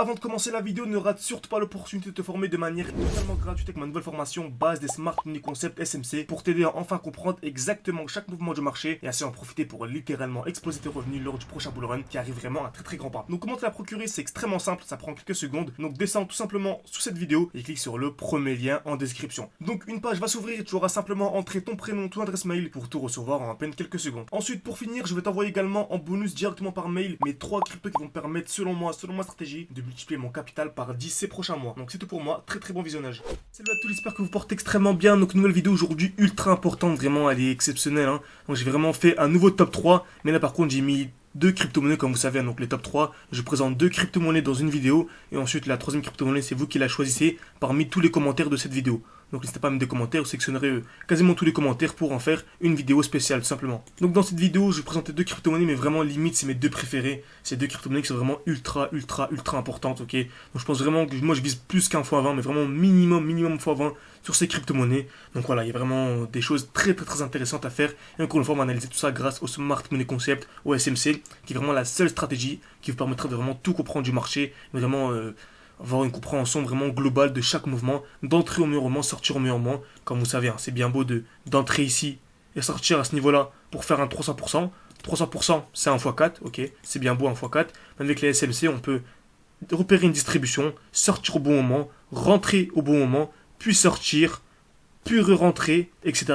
avant de commencer la vidéo, ne rate surtout pas l'opportunité de te former de manière totalement gratuite avec ma nouvelle formation base des Smart Money Concept SMC pour t'aider à enfin comprendre exactement chaque mouvement du marché et ainsi en profiter pour littéralement exploser tes revenus lors du prochain bull run qui arrive vraiment à un très grand pas. Donc comment te la procurer, c'est extrêmement simple, ça prend quelques secondes. Donc descends tout simplement sous cette vidéo et clique sur le premier lien en description. Donc une page va s'ouvrir et tu auras simplement entré ton prénom, ton adresse mail pour tout recevoir en à peine quelques secondes. Ensuite pour finir, je vais t'envoyer également en bonus directement par mail mes 3 cryptos qui vont permettre selon moi, selon ma stratégie, de multiplier mon capital par 10 ces prochains mois. Donc c'est tout pour moi, très bon visionnage. Salut à tous, j'espère que vous portez extrêmement bien. Donc nouvelle vidéo aujourd'hui ultra importante, vraiment elle est exceptionnelle. Donc j'ai vraiment fait un nouveau top 3, mais là par contre j'ai mis 2 crypto-monnaies comme vous savez, donc les top 3, je présente 2 crypto-monnaies dans une vidéo, et ensuite la troisième crypto-monnaie c'est vous qui la choisissez parmi tous les commentaires de cette vidéo. Donc n'hésitez pas à mettre des commentaires, vous sélectionnerez quasiment tous les commentaires pour en faire une vidéo spéciale tout simplement. Donc dans cette vidéo je vais présenter 2 crypto-monnaies, mais vraiment limite c'est mes 2 préférées. C'est 2 crypto-monnaies qui sont vraiment ultra importantes, ok. Donc je pense vraiment que moi je vise plus qu'un x20, mais vraiment minimum x20 sur ces crypto-monnaies. Donc voilà, il y a vraiment des choses très intéressantes à faire. Et encore une fois on va analyser tout ça grâce au Smart Money Concept, au SMC, qui est vraiment la seule stratégie qui vous permettra de vraiment tout comprendre du marché, vraiment avoir une compréhension vraiment globale de chaque mouvement, d'entrer au meilleur moment, sortir au meilleur moment. Comme vous savez, c'est bien beau d'entrer ici et sortir à ce niveau-là pour faire un 300%. 300% c'est un x4, ok, c'est bien beau un x4. Mais avec les SMC, on peut repérer une distribution, sortir au bon moment, rentrer au bon moment, puis sortir, puis re-rentrer, etc.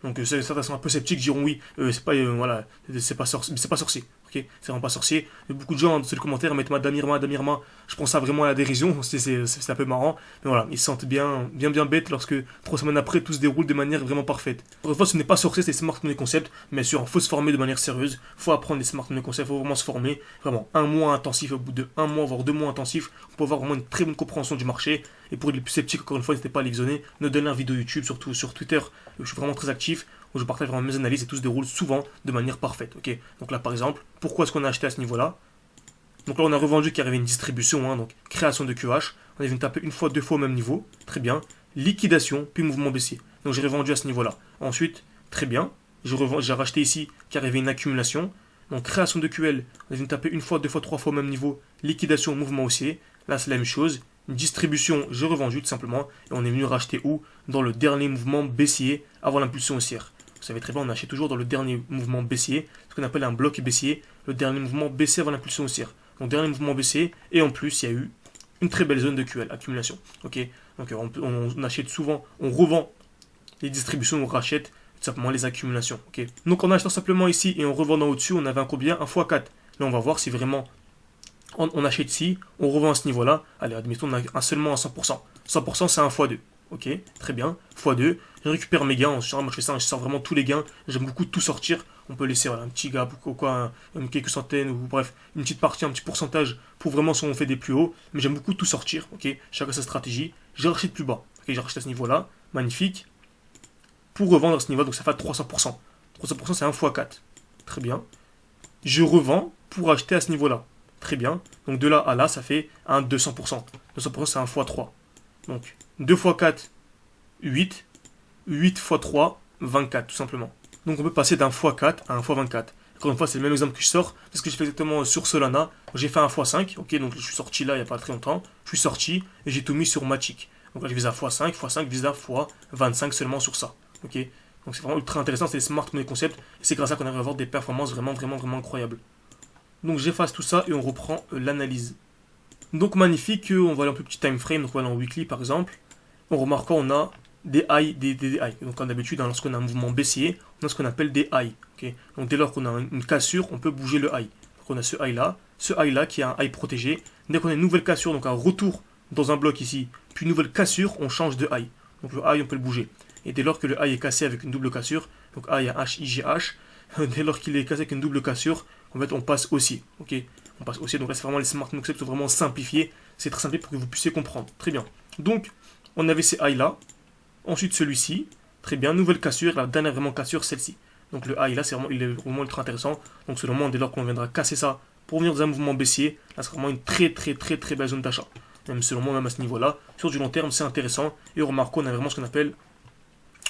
Donc certains sont un peu sceptiques, diront oui, c'est pas voilà, c'est pas sorcier. Okay, c'est vraiment pas sorcier. Et beaucoup de gens dans les commentaires mettent Madame Irma. Je pense ça vraiment à la dérision, c'est un peu marrant. Mais voilà, ils se sentent bien bêtes lorsque 3 semaines après tout se déroule de manière vraiment parfaite. Encore une fois, ce n'est pas sorcier, c'est Smart Money Concept. Bien sûr, il faut se former de manière sérieuse. Il faut apprendre les Smart Money Concept, il faut vraiment se former. Vraiment, un mois intensif, au bout de 1 mois, voire 2 mois intensifs, on peut avoir vraiment une très bonne compréhension du marché. Et pour les plus sceptiques, encore une fois, n'hésitez pas à les visionner. Ne donnez une vidéo YouTube, surtout sur Twitter. Je suis vraiment très actif, où je partage vraiment mes analyses et tout se déroule souvent de manière parfaite. Ok. Donc là par exemple, pourquoi est-ce qu'on a acheté à ce niveau-là? Donc là on a revendu qu'il y avait une distribution, donc création de QH. On est venu taper une fois, 2 fois au même niveau, très bien. Liquidation, puis mouvement baissier. Donc j'ai revendu à ce niveau-là. Ensuite, très bien, j'ai racheté ici qu'il y avait une accumulation. Donc création de QL, on est venu taper une fois, 2 fois, 3 fois au même niveau. Liquidation, mouvement haussier. Là c'est la même chose. Une distribution, j'ai revendu tout simplement. Et on est venu racheter où? Dans le dernier mouvement baissier avant l'impulsion haussière. Vous savez très bien, on achète toujours dans le dernier mouvement baissier, ce qu'on appelle un bloc baissier, le dernier mouvement baissier avant l'impulsion haussière. Donc dernier mouvement baissier, et en plus il y a eu une très belle zone de QL, accumulation. Ok, donc on achète souvent, on revend les distributions, on rachète tout simplement les accumulations. Ok, donc en achetant simplement ici et en revendant au-dessus, on avait un combien? Un x4. Là on va voir si vraiment on achète ici, on revend à ce niveau-là. Allez, admettons on a seulement à 100%. 100% c'est un x2. Ok, très bien, x2, je récupère mes gains, en général, moi je fais ça, je sors vraiment tous les gains, j'aime beaucoup tout sortir, on peut laisser voilà, un petit gap ou quoi, quelques centaines, ou bref, une petite partie, un petit pourcentage, pour vraiment si on fait des plus hauts, mais j'aime beaucoup tout sortir, ok, chacun sa stratégie, je rachète plus bas, ok, j'ai racheté à ce niveau-là, magnifique, pour revendre à ce niveau, donc ça fait 300%, 300% c'est un x4, très bien, je revends pour acheter à ce niveau-là, très bien, donc de là à là, ça fait un 200%, 200% c'est un x3, donc 2 x 4, 8. 8 x 3, 24 tout simplement. Donc on peut passer d'un x4 à un x24. Encore une fois, c'est le même exemple que je sors. C'est ce que j'ai fait exactement sur Solana. J'ai fait un x5. Ok, donc je suis sorti là il n'y a pas très longtemps. Je suis sorti et j'ai tout mis sur Matic. Donc là, je vise à x5. x5 vise à x25 seulement sur ça. Ok, donc c'est vraiment ultra intéressant. C'est les Smart Money Concept. Et c'est grâce à ça qu'on arrive à avoir des performances vraiment incroyables. Donc j'efface tout ça et on reprend l'analyse. Donc magnifique, on va aller un peu petit time frame, donc voilà en weekly par exemple. On remarque qu'on a des highs, des highs. Donc comme d'habitude, lorsqu'on a un mouvement baissier, on a ce qu'on appelle des highs. Okay, donc dès lors qu'on a une cassure, on peut bouger le high. Donc on a ce high là qui est un high protégé. Dès qu'on a une nouvelle cassure, donc un retour dans un bloc ici, puis une nouvelle cassure, on change de high. Donc le high on peut le bouger. Et dès lors que le high est cassé avec une double cassure, donc high à HIGH, dès lors qu'il est cassé avec une double cassure, en fait on passe haussier. Ok, on passe haussier. Donc là c'est vraiment les Smart Money Concept sont vraiment simplifiés. C'est très simple pour que vous puissiez comprendre. Très bien. Donc on avait ces high là. Ensuite celui-ci, très bien, nouvelle cassure, la dernière vraiment cassure, celle-ci. Donc le high là, il est vraiment ultra intéressant. Donc selon moi, dès lors qu'on viendra casser ça pour venir dans un mouvement baissier, là c'est vraiment une très belle zone d'achat. Même selon moi, même à ce niveau-là, sur du long terme, c'est intéressant. Et remarquons, on a vraiment ce qu'on appelle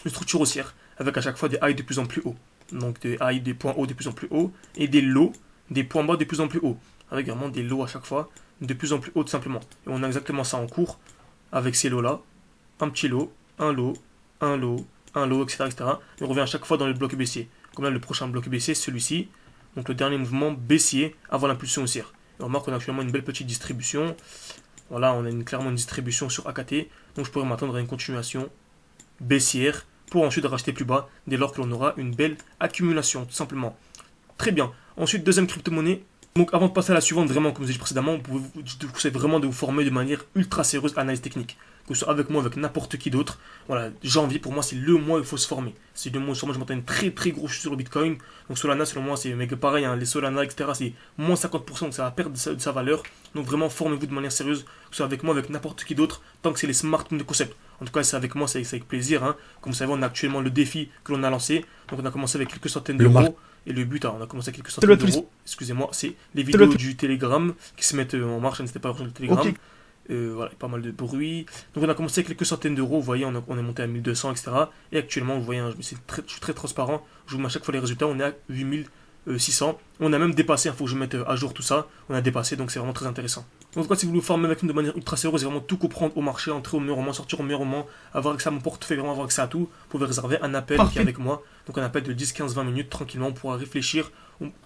une structure haussière, avec à chaque fois des highs de plus en plus hauts. Donc des highs, des points hauts de plus en plus hauts, et des lows, des points bas de plus en plus hauts. Avec vraiment des lows à chaque fois, de plus en plus haut tout simplement. Et on a exactement ça en cours avec ces lots-là. Un petit lot, un lot, un lot, un lot, etc., etc. Et on revient à chaque fois dans le bloc baissier. Comme là, le prochain bloc baissier, c'est celui-ci. Donc le dernier mouvement baissier avant l'impulsion haussière. Et on remarque qu'on a actuellement une belle petite distribution. Voilà, on a clairement une distribution sur AKT. Donc je pourrais m'attendre à une continuation baissière pour ensuite racheter plus bas dès lors que l'on aura une belle accumulation, tout simplement. Très bien. Ensuite, deuxième crypto-monnaie. Donc avant de passer à la suivante, vraiment, comme je l'ai dit précédemment, je vous conseille vraiment de vous former de manière ultra sérieuse analyse technique. Que ce soit avec moi, avec n'importe qui d'autre. Voilà, janvier, pour moi, c'est le mois où il faut se former. C'est le mois où je m'entends une très très grosse chute sur le Bitcoin. Donc Solana, selon moi, c'est méga pareil, hein, les Solana, etc., c'est moins 50%, donc ça va perdre de sa valeur. Donc vraiment, formez-vous de manière sérieuse, que ce soit avec moi, avec n'importe qui d'autre, tant que c'est les smart concepts. En tout cas, c'est avec moi, c'est avec plaisir. Hein. Comme vous savez, on a actuellement le défi que l'on a lancé. Donc on a commencé avec quelques centaines d'euros. Et le but, alors, on a commencé avec quelques centaines d'euros. Excusez-moi, c'est les vidéos du Telegram qui se mettent en marche. N'hésitez pas à rejoindre le Telegram. Okay. Voilà, pas mal de bruit. Donc on a commencé avec quelques centaines d'euros. Vous voyez, on est monté à 1200, etc. Et actuellement, vous voyez, hein, je suis très transparent. Je vous mets à chaque fois les résultats. On est à 8600. On a même dépassé. Il faut que je mette à jour tout ça. On a dépassé, donc c'est vraiment très intéressant. Donc, en tout cas, si vous voulez vous former avec nous de manière ultra sérieuse, vraiment tout comprendre au marché, entrer au meilleur moment, sortir au meilleur moment, avoir accès à mon portefeuille, vraiment avoir accès à tout, vous pouvez réserver un appel qui est avec moi. Donc un appel de 10, 15, 20 minutes tranquillement. On pourra réfléchir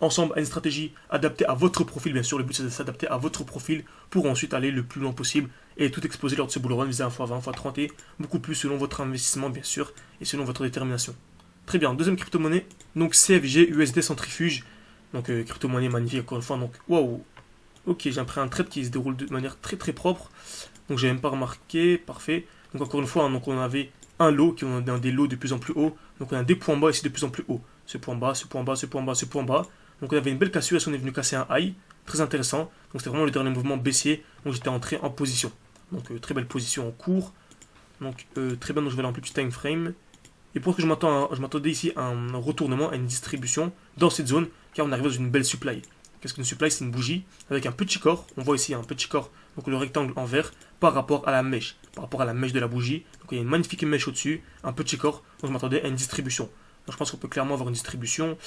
ensemble à une stratégie adaptée à votre profil. Bien sûr, le but c'est de s'adapter à votre profil pour ensuite aller le plus loin possible et tout exploser lors de ce bull run, viser 1x20, 1x30 et beaucoup plus selon votre investissement, bien sûr, et selon votre détermination. Très bien, deuxième crypto-monnaie, donc CFG USD Centrifuge. Donc crypto-monnaie magnifique encore une fois. Donc waouh. Ok, j'ai pris un trade qui se déroule de manière très très propre. Donc j'ai même pas remarqué, parfait. Donc encore une fois, hein, donc on avait un lot, qui on a des lots de plus en plus haut. Donc on a des points bas ici de plus en plus haut. Ce point bas, ce point bas, ce point bas, ce point bas. Donc on avait une belle cassure, on est venu casser un high, très intéressant. Donc c'était vraiment le dernier mouvement baissier, donc j'étais entré en position. Donc très belle position en cours. Donc très bien, donc je vais aller en plus petit time frame. Et pour que je m'attendais ici à un retournement, à une distribution dans cette zone, car on arrive dans une belle supply. Qu'est-ce qu'une supply? C'est une bougie avec un petit corps. On voit ici un petit corps, donc le rectangle en vert, par rapport à la mèche. Par rapport à la mèche de la bougie. Donc il y a une magnifique mèche au-dessus, un petit corps. Donc je m'attendais à une distribution. Donc je pense qu'on peut clairement avoir une distribution.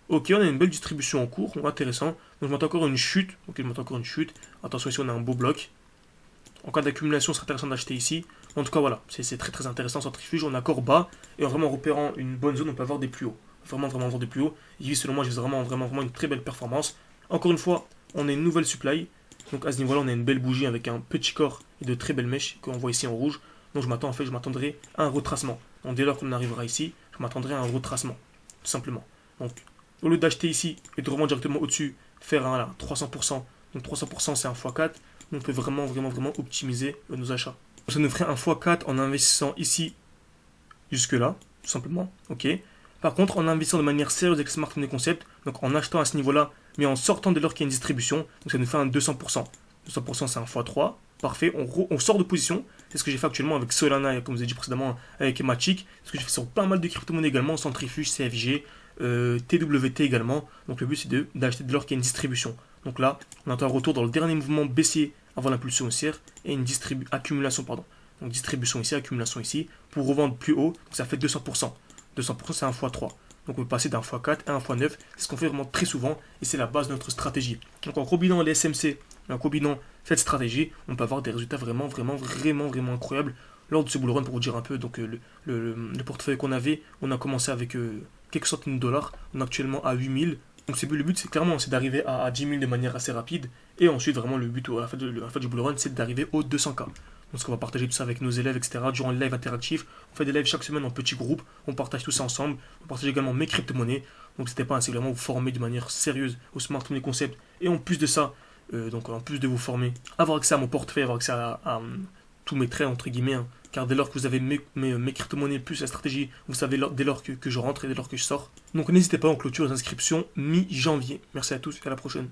Ok, on a une belle distribution en cours, intéressant. Donc je m'attends encore une chute. Ok, je m'attends encore une chute. Attention, ici on a un beau bloc. En cas d'accumulation, ce serait intéressant d'acheter ici. En tout cas, voilà, c'est très très intéressant. Centrifuge, on a corps bas. Et en vraiment repérant une bonne zone, on peut avoir des plus hauts. Vraiment avoir des plus hauts. Et selon moi, j'ai vraiment une très belle performance. Encore une fois, on a une nouvelle supply. Donc à ce niveau-là, on a une belle bougie avec un petit corps et de très belles mèches qu'on voit ici en rouge. Donc je m'attendrai à un retracement. Donc dès lors qu'on arrivera ici, je m'attendrai à un retracement. Tout simplement. Donc au lieu d'acheter ici et de revendre directement au-dessus, faire un 300%. Donc 300% c'est un x4. On peut vraiment optimiser nos achats. Ça nous ferait un x4 en investissant ici jusque là, tout simplement. Ok. Par contre, en investissant de manière sérieuse avec Smart Money Concept, donc en achetant à ce niveau-là, mais en sortant dès lors qu'il y a une distribution, donc ça nous fait un 200%. 200% c'est un x3. Parfait, on sort de position. C'est ce que j'ai fait actuellement avec Solana, comme je vous ai dit précédemment, avec Matic. Ce que j'ai fait sur pas mal de crypto-monnaies également, Centrifuge, CFG, TWT également. Donc le but c'est d'acheter dès lors qu'il y a une distribution. Donc là, on attend un retour dans le dernier mouvement baissier avant l'impulsion haussière et une accumulation, pardon. Donc distribution ici, accumulation ici, pour revendre plus haut, donc ça fait 200%. 200% c'est un x3. Donc on peut passer d'un x4 à un x9, c'est ce qu'on fait vraiment très souvent et c'est la base de notre stratégie. Donc en combinant les SMC, en combinant cette stratégie, on peut avoir des résultats vraiment incroyables lors de ce bull run. Pour vous dire un peu, donc le portefeuille qu'on avait, on a commencé avec quelques centaines de dollars, on est actuellement à 8000. Donc le but c'est clairement d'arriver à 10 000 de manière assez rapide et ensuite vraiment le but à la fin du bull run c'est d'arriver aux 200K. Donc on va partager tout ça avec nos élèves, etc. Durant les lives interactifs, on fait des lives chaque semaine en petits groupes, on partage tout ça ensemble, on partage également mes crypto-monnaies. Donc n'hésitez pas à vraiment vous former de manière sérieuse au Smart Money Concept. Et en plus de ça, donc en plus de vous former, avoir accès à mon portefeuille, avoir accès à tous mes trades entre guillemets. Hein, car dès lors que vous avez mes crypto-monnaies plus la stratégie, vous savez dès lors que je rentre et dès lors que je sors. Donc n'hésitez pas, on clôture les inscriptions mi-janvier. Merci à tous et à la prochaine.